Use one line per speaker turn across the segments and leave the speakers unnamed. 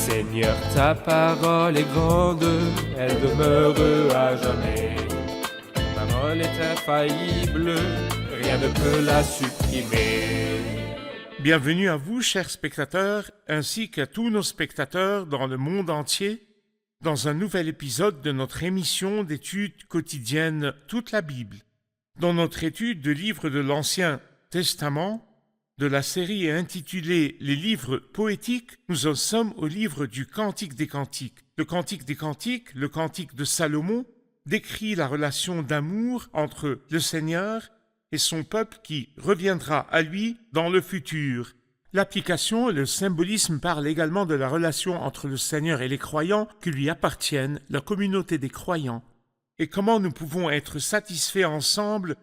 Seigneur, ta parole est grande, elle demeure à jamais. Ta parole est infaillible, rien ne peut la supprimer.
Bienvenue à vous, chers spectateurs, ainsi qu'à tous nos spectateurs dans le monde entier, dans un nouvel épisode de notre émission d'études quotidiennes Toute la Bible. Dans notre étude de livres de l'Ancien Testament, de la série intitulée Les livres poétiques, nous en sommes au livre du Cantique des Cantiques. Le Cantique des Cantiques, le Cantique de Salomon, décrit la relation d'amour entre le Seigneur et son peuple qui reviendra à lui dans le futur. L'application et le symbolisme parlent également de la relation entre le Seigneur et les croyants qui lui appartiennent, la communauté des croyants, et comment nous pouvons être satisfaits ensemble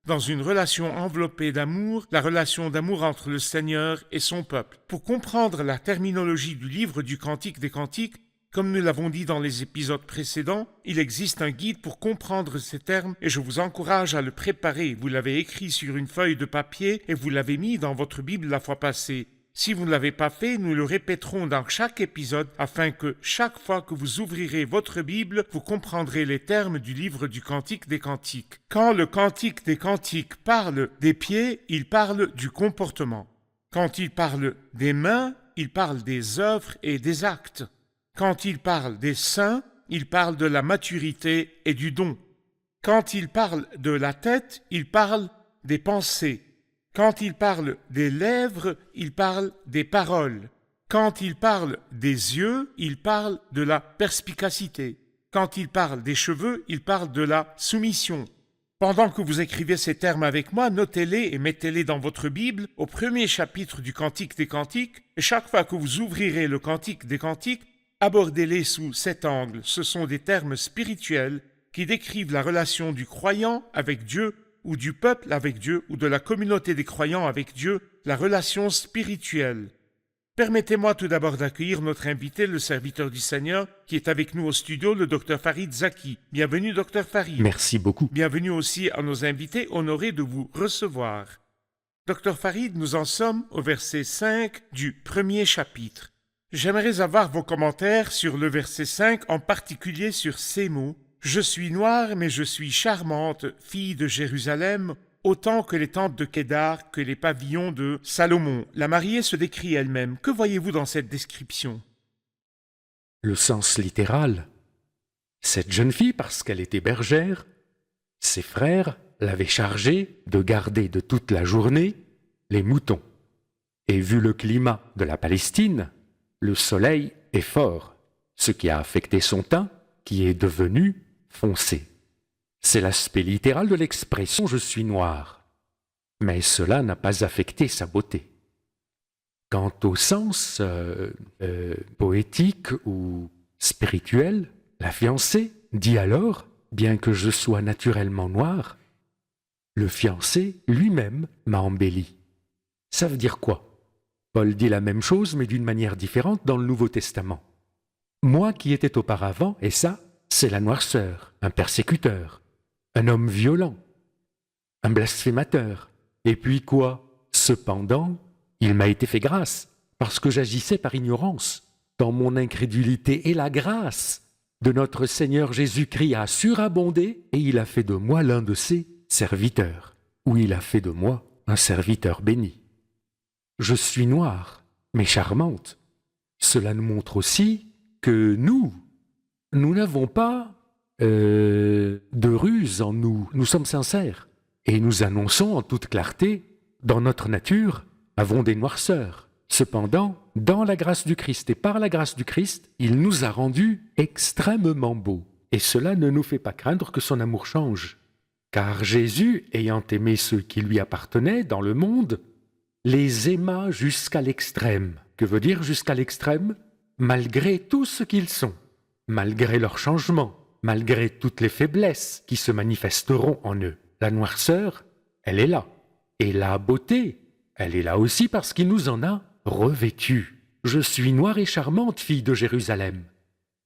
dans une relation enveloppée d'amour, la relation d'amour entre le Seigneur et son peuple. Pour comprendre la terminologie du livre du Cantique des Cantiques, comme nous l'avons dit dans les épisodes précédents, il existe un guide pour comprendre ces termes et je vous encourage à le préparer. Vous l'avez écrit sur une feuille de papier et vous l'avez mis dans votre Bible la fois passée. Si vous ne l'avez pas fait, nous le répéterons dans chaque épisode afin que chaque fois que vous ouvrirez votre Bible, vous comprendrez les termes du livre du Cantique des Cantiques. Quand le Cantique des Cantiques parle des pieds, il parle du comportement. Quand il parle des mains, il parle des œuvres et des actes. Quand il parle des saints, il parle de la maturité et du don. Quand il parle de la tête, il parle des pensées. Quand il parle des lèvres, il parle des paroles. Quand il parle des yeux, il parle de la perspicacité. Quand il parle des cheveux, il parle de la soumission. Pendant que vous écrivez ces termes avec moi, notez-les et mettez-les dans votre Bible au premier chapitre du Cantique des Cantiques. Et chaque fois que vous ouvrirez le Cantique des Cantiques, abordez-les sous cet angle. Ce sont des termes spirituels qui décrivent la relation du croyant avec Dieu ou du peuple avec Dieu ou de la communauté des croyants avec Dieu, la relation spirituelle. Permettez-moi tout d'abord d'accueillir notre invité, le serviteur du Seigneur, qui est avec nous au studio, le Dr Farid Zaki. Bienvenue, Dr Farid.
Merci beaucoup.
Bienvenue aussi à nos invités, honorés de vous recevoir. Dr Farid, nous en sommes au verset 5 du premier chapitre. J'aimerais avoir vos commentaires sur le verset 5, en particulier sur ces mots. « Je suis noire, mais je suis charmante, fille de Jérusalem, autant que les tentes de Kédar, que les pavillons de Salomon. » La mariée se décrit elle-même. Que voyez-vous dans cette description?
Le sens littéral. Cette jeune fille, parce qu'elle était bergère, ses frères l'avaient chargée de garder de toute la journée les moutons. Et vu le climat de la Palestine, le soleil est fort, ce qui a affecté son teint, qui est devenu foncé. C'est l'aspect littéral de l'expression « je suis noir », mais cela n'a pas affecté sa beauté. Quant au sens poétique ou spirituel, la fiancée dit alors « bien que je sois naturellement noir, le fiancé lui-même m'a embelli ». Ça veut dire quoi? Paul dit la même chose, mais d'une manière différente dans le Nouveau Testament. Moi qui étais auparavant, et ça, c'est la noirceur, un persécuteur, un homme violent, un blasphémateur. Et puis quoi? Cependant, il m'a été fait grâce, parce que j'agissais par ignorance. Dans mon incrédulité et la grâce de notre Seigneur Jésus-Christ a surabondé, et il a fait de moi l'un de ses serviteurs, ou il a fait de moi un serviteur béni. Je suis noire, mais charmante. Cela nous montre aussi que nous n'avons pas de ruse en nous. Nous sommes sincères. Et nous annonçons en toute clarté, dans notre nature, avons des noirceurs. Cependant, dans la grâce du Christ et par la grâce du Christ, il nous a rendus extrêmement beaux. Et cela ne nous fait pas craindre que son amour change. Car Jésus, ayant aimé ceux qui lui appartenaient dans le monde, les aima jusqu'à l'extrême. Que veut dire jusqu'à l'extrême? Malgré tout ce qu'ils sont, malgré leurs changements, malgré toutes les faiblesses qui se manifesteront en eux. La noirceur, elle est là. Et la beauté, elle est là aussi parce qu'il nous en a revêtus. Je suis noire et charmante, fille de Jérusalem.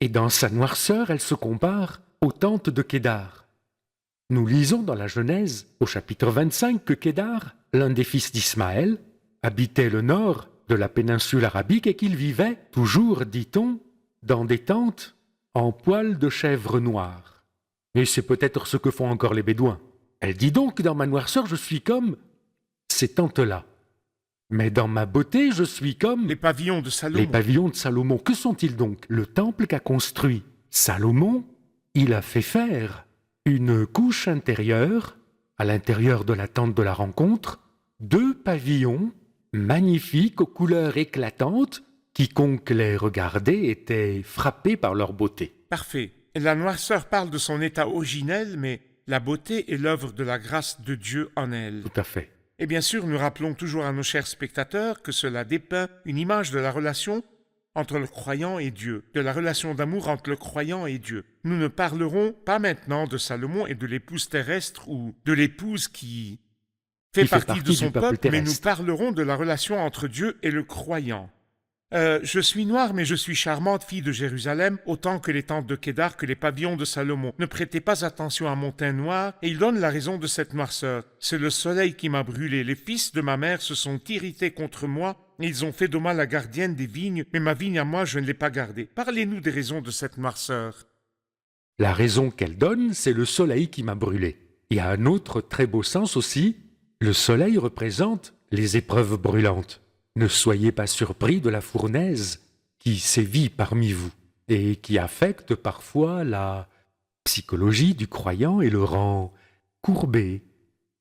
Et dans sa noirceur, elle se compare aux tentes de Kédar. Nous lisons dans la Genèse, au chapitre 25, que Kédar, l'un des fils d'Ismaël, habitait le nord de la péninsule arabique et qu'ils vivaient, toujours, dit-on, dans des tentes en poils de chèvre noire. Et c'est peut-être ce que font encore les Bédouins. Elle dit donc, dans ma noirceur, je suis comme ces tentes-là. Mais dans ma beauté, je suis comme
Les pavillons de Salomon.
les pavillons de Salomon. Que sont-ils donc? Le temple qu'a construit Salomon, il a fait faire une couche intérieure, à l'intérieur de la tente de la rencontre, 2 pavillons magnifiques aux couleurs éclatantes. Quiconque les regardait était frappé par leur beauté.
Parfait. La noirceur parle de son état originel, mais la beauté est l'œuvre de la grâce de Dieu en elle.
Tout à fait.
Et bien sûr, nous rappelons toujours à nos chers spectateurs que cela dépeint une image de la relation entre le croyant et Dieu, de la relation d'amour entre le croyant et Dieu. Nous ne parlerons pas maintenant de Salomon et de l'épouse terrestre ou de l'épouse qui fait partie de son
du peuple
peuple, mais nous
terrestre.
parlerons de la relation entre Dieu et le croyant. Je suis noire, mais je suis charmante, fille de Jérusalem, autant que les tentes de Kédar, que les pavillons de Salomon. Ne prêtez pas attention à mon teint noir, et il donne la raison de cette noirceur. C'est le soleil qui m'a brûlé. Les fils de ma mère se sont irrités contre moi, et ils ont fait de moi la gardienne des vignes, mais ma vigne à moi, je ne l'ai pas gardée. Parlez-nous des raisons de cette noirceur.
La raison qu'elle donne, c'est le soleil qui m'a brûlé. Il y a un autre très beau sens aussi. Le soleil représente les épreuves brûlantes. Ne soyez pas surpris de la fournaise qui sévit parmi vous et qui affecte parfois la psychologie du croyant et le rend courbé,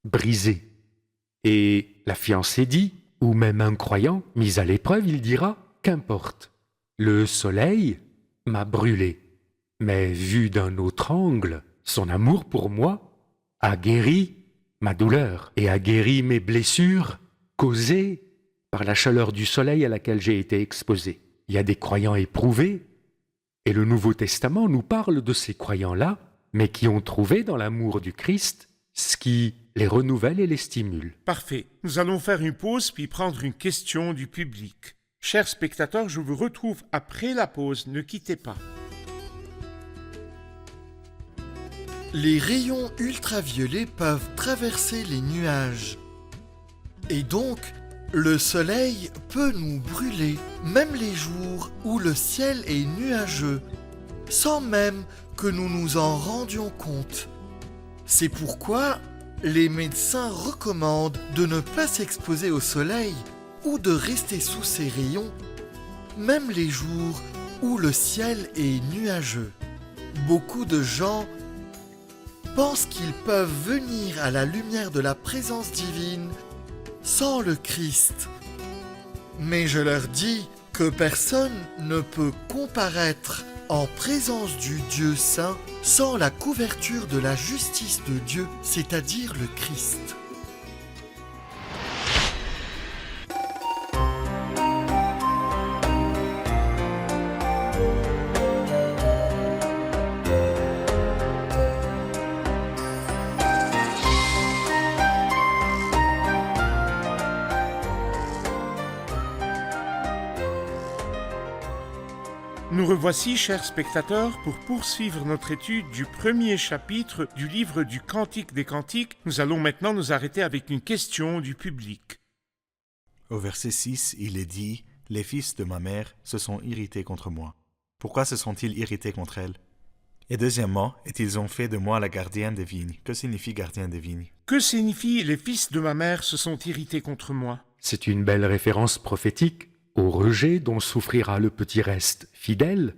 brisé. Et la fiancée dit, ou même un croyant mis à l'épreuve, il dira, qu'importe, le soleil m'a brûlé, mais vu d'un autre angle, son amour pour moi a guéri ma douleur et a guéri mes blessures causées par la chaleur du soleil à laquelle j'ai été exposé. Il y a des croyants éprouvés, et le Nouveau Testament nous parle de ces croyants-là, mais qui ont trouvé dans l'amour du Christ ce qui les renouvelle et les stimule.
Parfait. Nous allons faire une pause puis prendre une question du public. Chers spectateurs, je vous retrouve après la pause. Ne quittez pas.
Les rayons ultraviolets peuvent traverser les nuages. Et donc, le soleil peut nous brûler, même les jours où le ciel est nuageux, sans même que nous nous en rendions compte. C'est pourquoi les médecins recommandent de ne pas s'exposer au soleil ou de rester sous ses rayons, même les jours où le ciel est nuageux. Beaucoup de gens pensent qu'ils peuvent venir à la lumière de la présence divine sans le Christ. Mais je leur dis que personne ne peut comparaître en présence du Dieu saint sans la couverture de la justice de Dieu, c'est-à-dire le Christ.
Nous revoici, chers spectateurs, pour poursuivre notre étude du premier chapitre du livre du Cantique des Cantiques. Nous allons maintenant nous arrêter avec une question du public.
Au verset 6, il est dit « Les fils de ma mère se sont irrités contre moi. Pourquoi se sont-ils irrités contre elle ?» Et deuxièmement, « Et ils ont fait de moi la gardienne des vignes. » Que signifie gardien des vignes?
Que signifie « les fils de ma mère se sont irrités contre moi »
C'est une belle référence prophétique au rejet dont souffrira le petit reste fidèle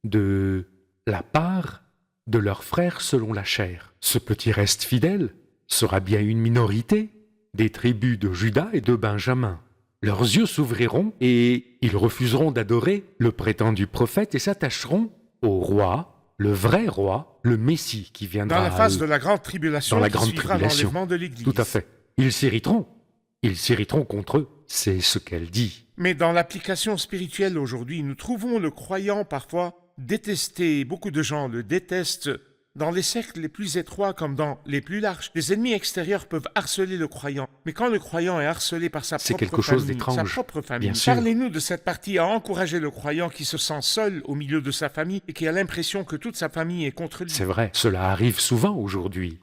de la part de leurs frères selon la chair. Ce petit reste fidèle sera bien une minorité des tribus de Juda et de Benjamin. Leurs yeux s'ouvriront et ils refuseront d'adorer le prétendu prophète et s'attacheront au roi, le vrai roi, le Messie qui viendra
dans la phase de la grande tribulation
dans la
qui
grande
suivra
tribulation.
l'enlèvement de l'Église.
Tout à fait. Ils s'irriteront contre eux. C'est ce qu'elle dit.
Mais dans l'application spirituelle aujourd'hui, nous trouvons le croyant parfois détesté. Beaucoup de gens le détestent. Dans les cercles les plus étroits comme dans les plus larges, les ennemis extérieurs peuvent harceler le croyant. Mais quand le croyant est harcelé par sa
C'est
propre
quelque chose
famille,
d'étrange,
sa propre famille,
bien sûr.
parlez-nous de cette partie à encourager le croyant qui se sent seul au milieu de sa famille et qui a l'impression que toute sa famille est contre lui.
C'est vrai, cela arrive souvent aujourd'hui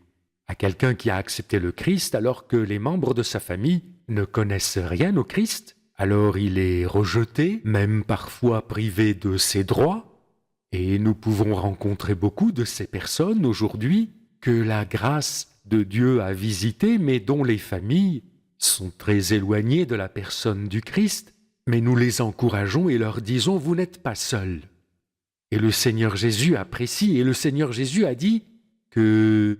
à quelqu'un qui a accepté le Christ alors que les membres de sa famille ne connaissent rien au Christ, alors il est rejeté, même parfois privé de ses droits, et nous pouvons rencontrer beaucoup de ces personnes aujourd'hui que la grâce de Dieu a visitées, mais dont les familles sont très éloignées de la personne du Christ, mais nous les encourageons et leur disons « vous n'êtes pas seuls ». Et le Seigneur Jésus apprécie, et le Seigneur Jésus a dit que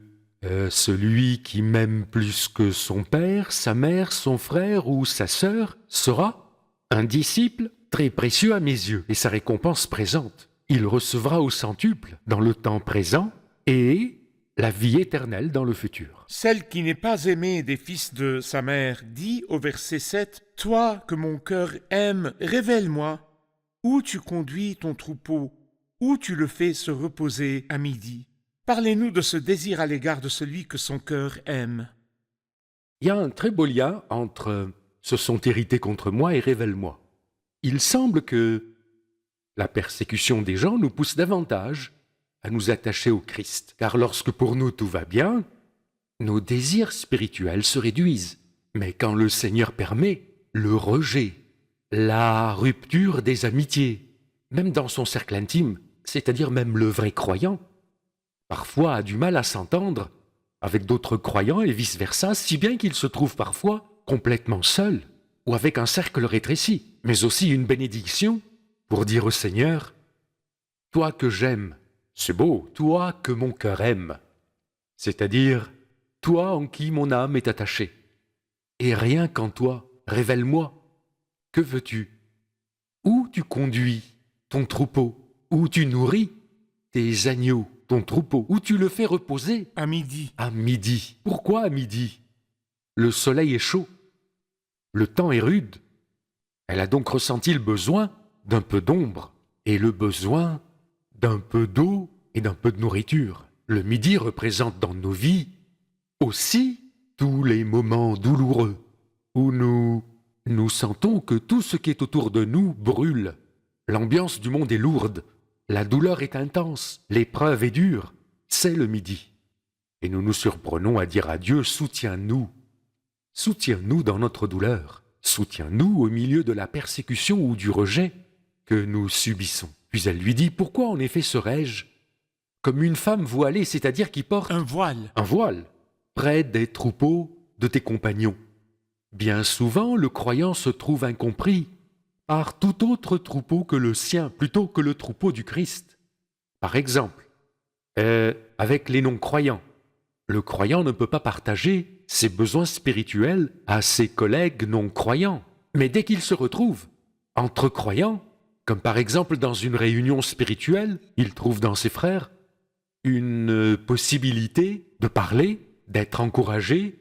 celui qui m'aime plus que son père, sa mère, son frère ou sa sœur sera un disciple très précieux à mes yeux, et sa récompense présente. Il recevra au centuple dans le temps présent et la vie éternelle dans le futur.
Celle qui n'est pas aimée des fils de sa mère dit au verset 7, « Toi que mon cœur aime, révèle-moi, où tu conduis ton troupeau, où tu le fais se reposer à midi. » Parlez-nous de ce désir à l'égard de celui que son cœur aime.
Il y a un très beau lien entre « se sont hérités contre moi » et « révèle-moi ». Il semble que la persécution des gens nous pousse davantage à nous attacher au Christ, car lorsque pour nous tout va bien, nos désirs spirituels se réduisent. Mais quand le Seigneur permet le rejet, la rupture des amitiés, même dans son cercle intime, c'est-à-dire même le vrai croyant, parfois a du mal à s'entendre avec d'autres croyants et vice-versa, si bien qu'il se trouve parfois complètement seul ou avec un cercle rétréci, mais aussi une bénédiction pour dire au Seigneur « Toi que j'aime, c'est beau, toi que mon cœur aime, c'est-à-dire toi en qui mon âme est attachée. Et rien qu'en toi, révèle-moi, que veux-tu? Où tu conduis ton troupeau? Où tu nourris tes agneaux, ton troupeau? Où tu le fais reposer?
À midi.
À midi. Pourquoi à midi? Le soleil est chaud, le temps est rude. Elle a donc ressenti le besoin d'un peu d'ombre et le besoin d'un peu d'eau et d'un peu de nourriture. Le midi représente dans nos vies aussi tous les moments douloureux où nous sentons que tout ce qui est autour de nous brûle. L'ambiance du monde est lourde, la douleur est intense, l'épreuve est dure. C'est le midi. Et nous nous surprenons à dire à Dieu, soutiens-nous. Soutiens-nous dans notre douleur. Soutiens-nous au milieu de la persécution ou du rejet que nous subissons. Puis elle lui dit, pourquoi en effet serais-je comme une femme voilée, c'est-à-dire qui porte
Un voile.
un voile, près des troupeaux de tes compagnons? Bien souvent, le croyant se trouve incompris par tout autre troupeau que le sien, plutôt que le troupeau du Christ. Par exemple, avec les non-croyants, le croyant ne peut pas partager ses besoins spirituels à ses collègues non-croyants. Mais dès qu'il se retrouve entre croyants, comme par exemple dans une réunion spirituelle, il trouve dans ses frères une possibilité de parler, d'être encouragé,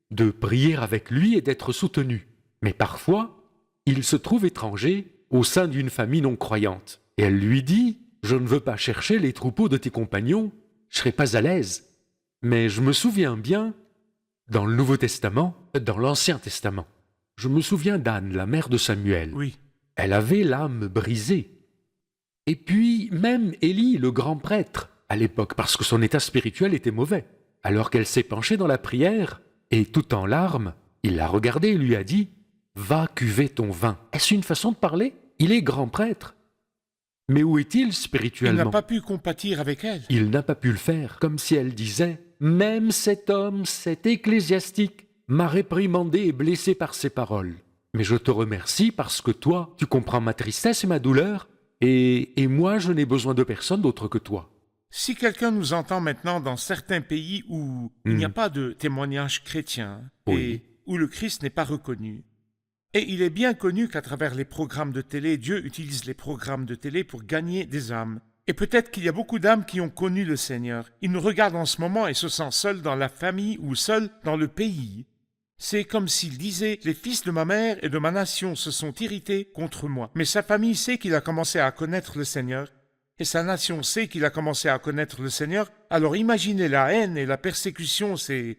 de prier avec lui et d'être soutenu. Mais parfois, il se trouve étranger au sein d'une famille non croyante. Et elle lui dit, « Je ne veux pas chercher les troupeaux de tes compagnons, je ne serai pas à l'aise. » Mais je me souviens bien, dans le Nouveau Testament, dans l'Ancien Testament, je me souviens d'Anne, la mère de Samuel.
Oui.
Elle avait l'âme brisée. Et puis, même Élie, le grand prêtre, à l'époque, parce que son état spirituel était mauvais. Alors qu'elle s'est penchée dans la prière, et tout en larmes, il l'a regardée et lui a dit « Va cuver ton vin ». Est-ce une façon de parler? Il est grand prêtre. Mais où est-il
Il
spirituellement?
n'a pas pu compatir avec elle.
Il n'a pas pu le faire, comme si elle disait « Même cet homme, cet ecclésiastique, m'a réprimandé et blessé par ses paroles. Mais je te remercie parce que toi, tu comprends ma tristesse et ma douleur, et moi, je n'ai besoin de personne d'autre que toi. »
Si quelqu'un nous entend maintenant dans certains pays où il n'y a pas de témoignage chrétien
Oui.
et où le Christ n'est pas reconnu, et il est bien connu qu'à travers les programmes de télé, Dieu utilise les programmes de télé pour gagner des âmes. Et peut-être qu'il y a beaucoup d'âmes qui ont connu le Seigneur. Ils nous regardent en ce moment et se sentent seuls dans la famille ou seuls dans le pays. C'est comme s'il disait « Les fils de ma mère et de ma nation se sont irrités contre moi. » Mais sa famille sait qu'il a commencé à connaître le Seigneur. Et sa nation sait qu'il a commencé à connaître le Seigneur. Alors imaginez la haine et la persécution, c'est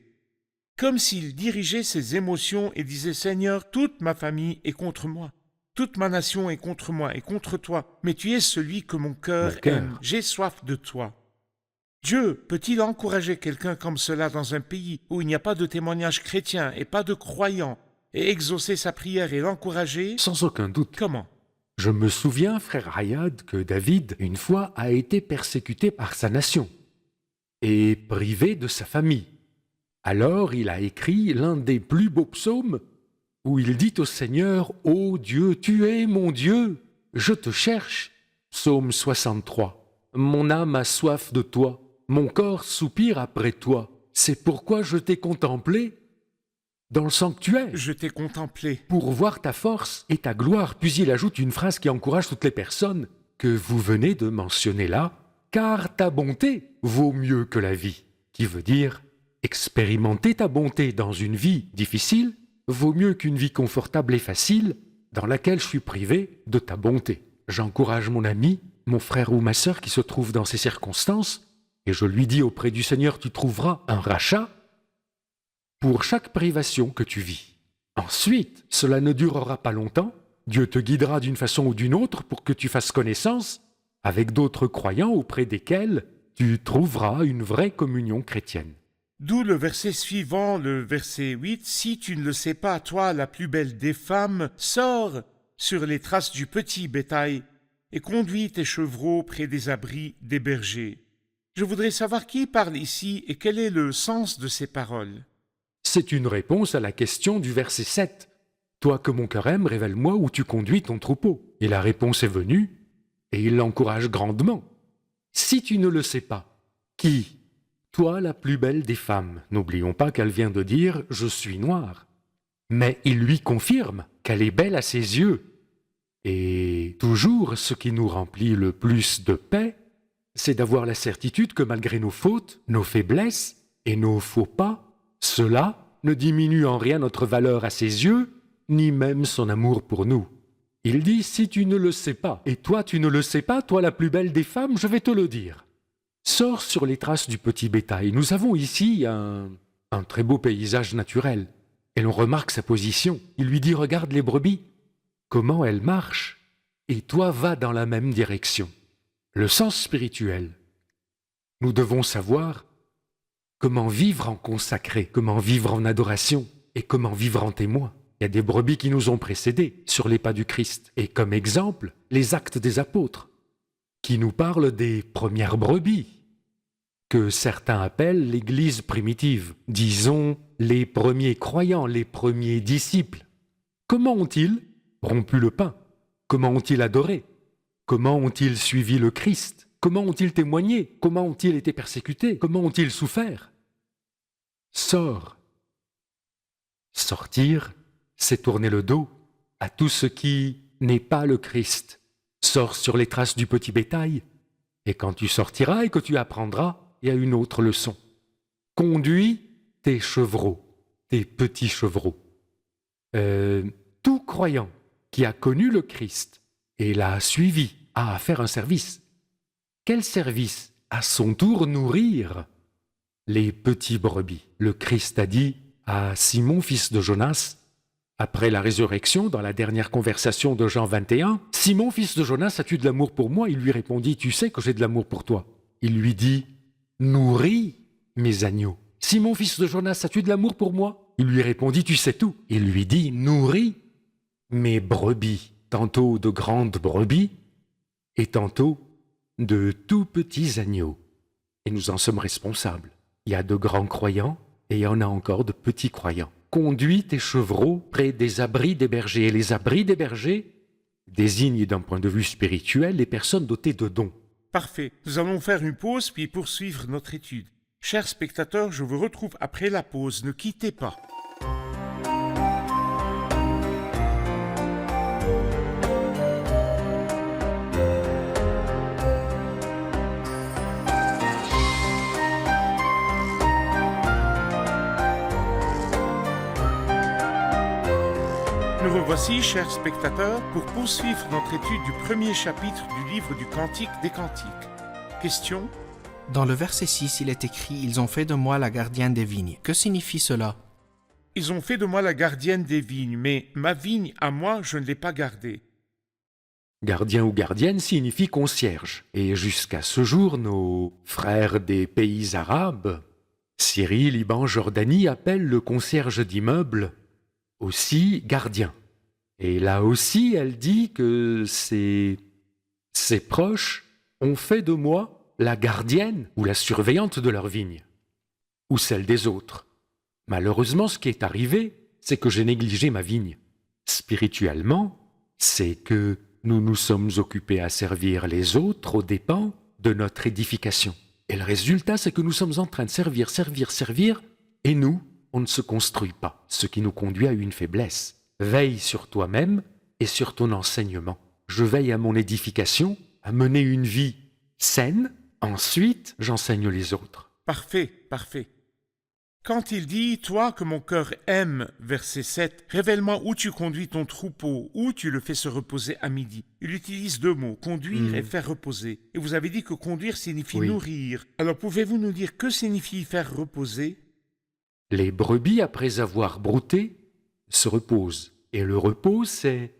comme s'il dirigeait ses émotions et disait « Seigneur, toute ma famille est contre moi. Toute ma nation est contre moi et contre toi. Mais tu es celui que mon cœur aime. J'ai soif de toi. » Dieu peut-il encourager quelqu'un comme cela dans un pays où il n'y a pas de témoignage chrétien et pas de croyants, et exaucer sa prière et l'encourager?
Sans aucun doute.
Comment?
Je me souviens, frère Hayad, que David, une fois, a été persécuté par sa nation et privé de sa famille. Alors il a écrit l'un des plus beaux psaumes où il dit au Seigneur « Ô Dieu, tu es mon Dieu, je te cherche ». Psaume 63. Mon âme a soif de toi, mon corps soupire après toi. C'est pourquoi je t'ai contemplé dans le sanctuaire.
Je t'ai contemplé.
Pour voir ta force et ta gloire. Puis il ajoute une phrase qui encourage toutes les personnes que vous venez de mentionner là. Car ta bonté vaut mieux que la vie. Qui veut dire, expérimenter ta bonté dans une vie difficile vaut mieux qu'une vie confortable et facile dans laquelle je suis privé de ta bonté. J'encourage mon ami, mon frère ou ma sœur qui se trouve dans ces circonstances, et je lui dis auprès du Seigneur, tu trouveras un rachat pour chaque privation que tu vis. Ensuite, cela ne durera pas longtemps, Dieu te guidera d'une façon ou d'une autre pour que tu fasses connaissance avec d'autres croyants auprès desquels tu trouveras une vraie communion chrétienne.
D'où le verset suivant, le verset 8, « Si tu ne le sais pas, toi, la plus belle des femmes, sors sur les traces du petit bétail et conduis tes chevreaux près des abris des bergers. » Je voudrais savoir qui parle ici et quel est le sens de ces paroles.
C'est une réponse à la question du verset 7. « Toi que mon cœur aime, révèle-moi où tu conduis ton troupeau. » Et la réponse est venue, et il l'encourage grandement. « Si tu ne le sais pas, qui ? Toi la plus belle des femmes. » N'oublions pas qu'elle vient de dire « Je suis noire ». Mais il lui confirme qu'elle est belle à ses yeux. Et toujours, ce qui nous remplit le plus de paix, c'est d'avoir la certitude que malgré nos fautes, nos faiblesses et nos faux pas, cela ne diminue en rien notre valeur à ses yeux, ni même son amour pour nous. Il dit, si tu ne le sais pas, et toi tu ne le sais pas, toi la plus belle des femmes, je vais te le dire. Sors sur les traces du petit bétail. Nous avons ici un très beau paysage naturel. Et l'on remarque sa position. Il lui dit, regarde les brebis, comment elles marchent, et toi va dans la même direction. Le sens spirituel. Nous devons savoir comment vivre en consacré, comment vivre en adoration et comment vivre en témoin. Il y a des brebis qui nous ont précédés sur les pas du Christ. Et comme exemple, les actes des apôtres, qui nous parlent des premières brebis, que certains appellent l'Église primitive, disons les premiers croyants, les premiers disciples. Comment ont-ils rompu le pain? Comment ont-ils adoré? Comment ont-ils suivi le Christ? Comment ont-ils témoigné? Comment ont-ils été persécutés? Comment ont-ils souffert? Sors. Sortir, c'est tourner le dos à tout ce qui n'est pas le Christ. Sors sur les traces du petit bétail, et quand tu sortiras et que tu apprendras, il y a une autre leçon. Conduis tes chevreaux, tes petits chevreaux. Tout croyant qui a connu le Christ et l'a suivi a à faire un service. Quel service? À son tour nourrir les petits brebis. Le Christ a dit à Simon, fils de Jonas, après la résurrection, dans la dernière conversation de Jean 21, « Simon, fils de Jonas, as-tu de l'amour pour moi ?» Il lui répondit, « Tu sais que j'ai de l'amour pour toi. » Il lui dit, « Nourris mes agneaux. » « Simon, fils de Jonas, as-tu de l'amour pour moi ?» Il lui répondit, « Tu sais tout. » Il lui dit, « Nourris mes brebis. » Tantôt de grandes brebis et tantôt de tout petits agneaux. Et nous en sommes responsables. Il y a de grands croyants et il y en a encore de petits croyants. Conduis tes chevreaux près des abris des bergers. Et les abris des bergers désignent d'un point de vue spirituel les personnes dotées de dons.
Parfait. Nous allons faire une pause puis poursuivre notre étude. Chers spectateurs, je vous retrouve après la pause. Ne quittez pas. Nous revoici, chers spectateurs, pour poursuivre notre étude du premier chapitre du livre du Cantique des Cantiques. Question:
Dans le verset 6, il est écrit « Ils ont fait de moi la gardienne des vignes ». Que signifie cela?
Ils ont fait de moi la gardienne des vignes, mais ma vigne, à moi, je ne l'ai pas gardée.
Gardien ou gardienne signifie concierge. Et jusqu'à ce jour, nos frères des pays arabes, Syrie, Liban, Jordanie, appellent le concierge d'immeuble aussi gardien. Et là aussi, elle dit que ses proches ont fait de moi la gardienne ou la surveillante de leur vigne, ou celle des autres. Malheureusement, ce qui est arrivé, c'est que j'ai négligé ma vigne. Spirituellement, c'est que nous nous sommes occupés à servir les autres aux dépens de notre édification. Et le résultat, c'est que nous sommes en train de servir, et nous, on ne se construit pas, ce qui nous conduit à une faiblesse. Veille sur toi-même et sur ton enseignement. Je veille à mon édification, à mener une vie saine, ensuite j'enseigne les autres.
Parfait, parfait. Quand il dit « Toi que mon cœur aime », verset 7, « Révèle-moi où tu conduis ton troupeau, où tu le fais se reposer à midi ». Il utilise deux mots, conduire et faire reposer. Et vous avez dit que conduire signifie
Oui.
nourrir. Alors pouvez-vous nous dire que signifie faire reposer?
Les brebis, après avoir brouté, se reposent. Et le repos, c'est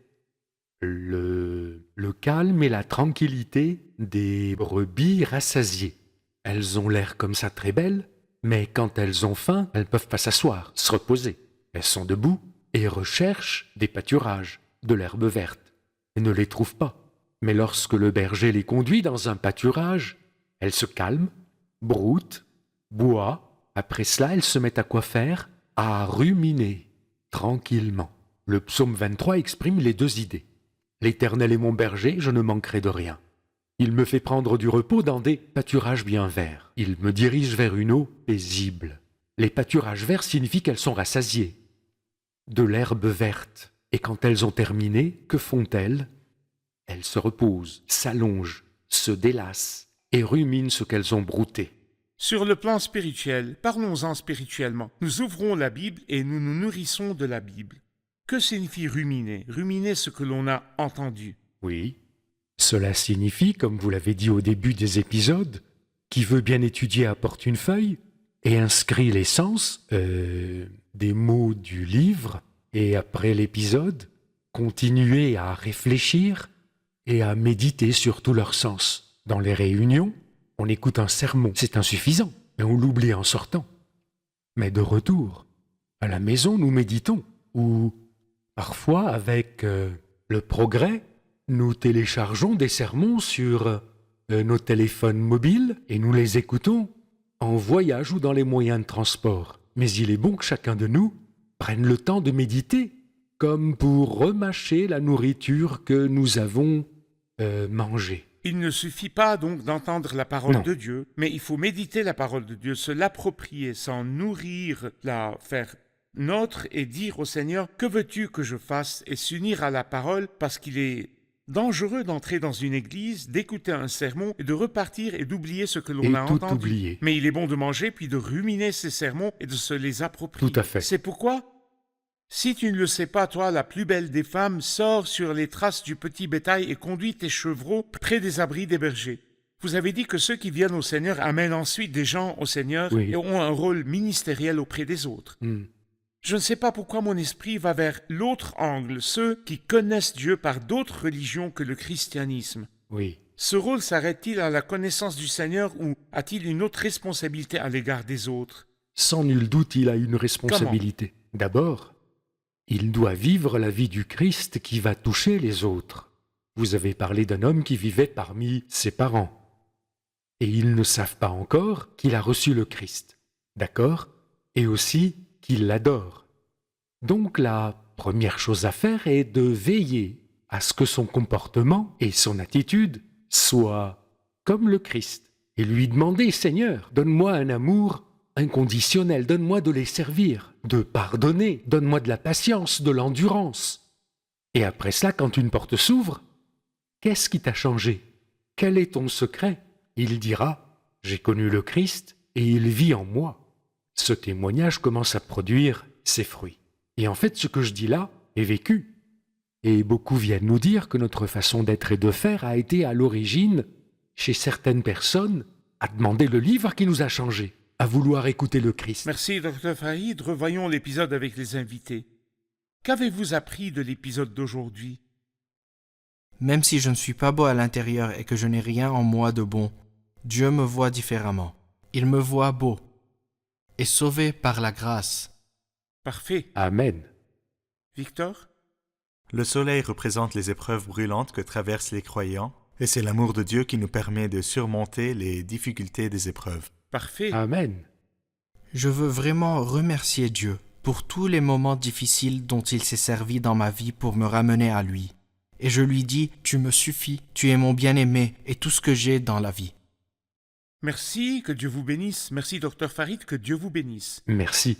le calme et la tranquillité des brebis rassasiées. Elles ont l'air comme ça très belles, mais quand elles ont faim, elles ne peuvent pas s'asseoir, se reposer. Elles sont debout et recherchent des pâturages, de l'herbe verte, et ne les trouvent pas. Mais lorsque le berger les conduit dans un pâturage, elles se calment, broutent, boivent. Après cela, elles se mettent à quoi faire? À ruminer, tranquillement. Le psaume 23 exprime les deux idées. L'Éternel est mon berger, je ne manquerai de rien. Il me fait prendre du repos dans des pâturages bien verts. Il me dirige vers une eau paisible. Les pâturages verts signifient qu'elles sont rassasiées. De l'herbe verte. Et quand elles ont terminé, que font-elles? Elles se reposent, s'allongent, se délassent et ruminent ce qu'elles ont brouté.
Sur le plan spirituel, parlons-en spirituellement. Nous ouvrons la Bible et nous nous nourrissons de la Bible. Que signifie ruminer? Ruminer ce que l'on a entendu.
Oui. Cela signifie, comme vous l'avez dit au début des épisodes, qui veut bien étudier apporte une feuille et inscrit les sens des mots du livre, et après l'épisode, continuer à réfléchir et à méditer sur tous leurs sens. Dans les réunions, on écoute un sermon, c'est insuffisant, et on l'oublie en sortant. Mais de retour, à la maison, nous méditons, ou parfois, avec le progrès, nous téléchargeons des sermons sur nos téléphones mobiles et nous les écoutons en voyage ou dans les moyens de transport. Mais il est bon que chacun de nous prenne le temps de méditer, comme pour remâcher la nourriture que nous avons mangée.
Il ne suffit pas donc d'entendre la parole
Non.
de Dieu, mais il faut méditer la parole de Dieu, se l'approprier, s'en nourrir, la faire nôtre et dire au Seigneur « Que veux-tu que je fasse ?» et s'unir à la parole parce qu'il est dangereux d'entrer dans une église, d'écouter un sermon et de repartir et d'oublier ce que l'on
Et
a
tout
entendu.
oublier.
Mais il est bon de manger puis de ruminer ces sermons et de se les approprier.
Tout à fait.
C'est pourquoi, si tu ne le sais pas, toi, la plus belle des femmes, sors sur les traces du petit bétail et conduis tes chevreaux près des abris des bergers. Vous avez dit que ceux qui viennent au Seigneur amènent ensuite des gens au Seigneur
Oui.
et ont un rôle ministériel auprès des autres. Je ne sais pas pourquoi mon esprit va vers l'autre angle, ceux qui connaissent Dieu par d'autres religions que le christianisme.
Oui.
Ce rôle s'arrête-t-il à la connaissance du Seigneur ou a-t-il une autre responsabilité à l'égard des autres?
Sans nul doute, il a une responsabilité. D'abord, il doit vivre la vie du Christ qui va toucher les autres. Vous avez parlé d'un homme qui vivait parmi ses parents. Et ils ne savent pas encore qu'il a reçu le Christ. D'accord? Et aussi qu'il l'adore. Donc la première chose à faire est de veiller à ce que son comportement et son attitude soient comme le Christ. Et lui demander, Seigneur, donne-moi un amour inconditionnel, donne-moi de les servir, de pardonner, donne-moi de la patience, de l'endurance. Et après cela, quand une porte s'ouvre, qu'est-ce qui t'a changé? Quel est ton secret? Il dira, j'ai connu le Christ et il vit en moi. Ce témoignage commence à produire ses fruits. Et en fait, ce que je dis là est vécu. Et beaucoup viennent nous dire que notre façon d'être et de faire a été à l'origine, chez certaines personnes, à demander le livre qui nous a changés, à vouloir écouter le Christ.
Merci, Dr. Farid. Revoyons l'épisode avec les invités. Qu'avez-vous appris de l'épisode d'aujourd'hui?
Même si je ne suis pas beau à l'intérieur et que je n'ai rien en moi de bon, Dieu me voit différemment. Il me voit beau et sauvé par la grâce.
Parfait.
Amen.
Victor?
Le soleil représente les épreuves brûlantes que traversent les croyants, et c'est l'amour de Dieu qui nous permet de surmonter les difficultés des épreuves.
Parfait.
Amen.
Je veux vraiment remercier Dieu pour tous les moments difficiles dont il s'est servi dans ma vie pour me ramener à lui. Et je lui dis, tu me suffis, tu es mon bien-aimé et tout ce que j'ai dans la vie.
Merci, que Dieu vous bénisse. Merci, Dr Farid, que Dieu vous bénisse.
Merci.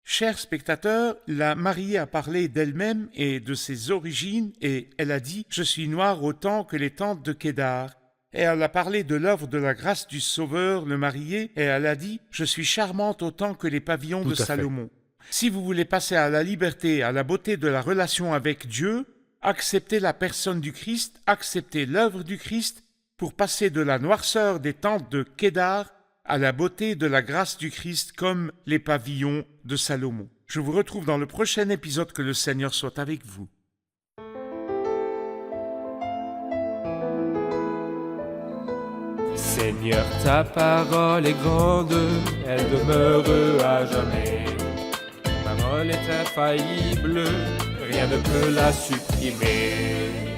Chers spectateurs, la mariée a parlé d'elle-même et de ses origines et elle a dit « Je suis noire autant que les tentes de Kédar ». Et elle a parlé de l'œuvre de la grâce du Sauveur, le marié, et elle a dit « Je suis charmante autant que les pavillons
Tout
de
à fait.
Salomon ». Si vous voulez passer à la liberté, à la beauté de la relation avec Dieu, acceptez la personne du Christ, acceptez l'œuvre du Christ pour passer de la noirceur des tentes de Kédar à la beauté de la grâce du Christ comme les pavillons de Salomon. Je vous retrouve dans le prochain épisode. Que le Seigneur soit avec vous.
Seigneur, ta parole est grande, elle demeure à jamais. Ta parole est infaillible, rien ne peut la supprimer.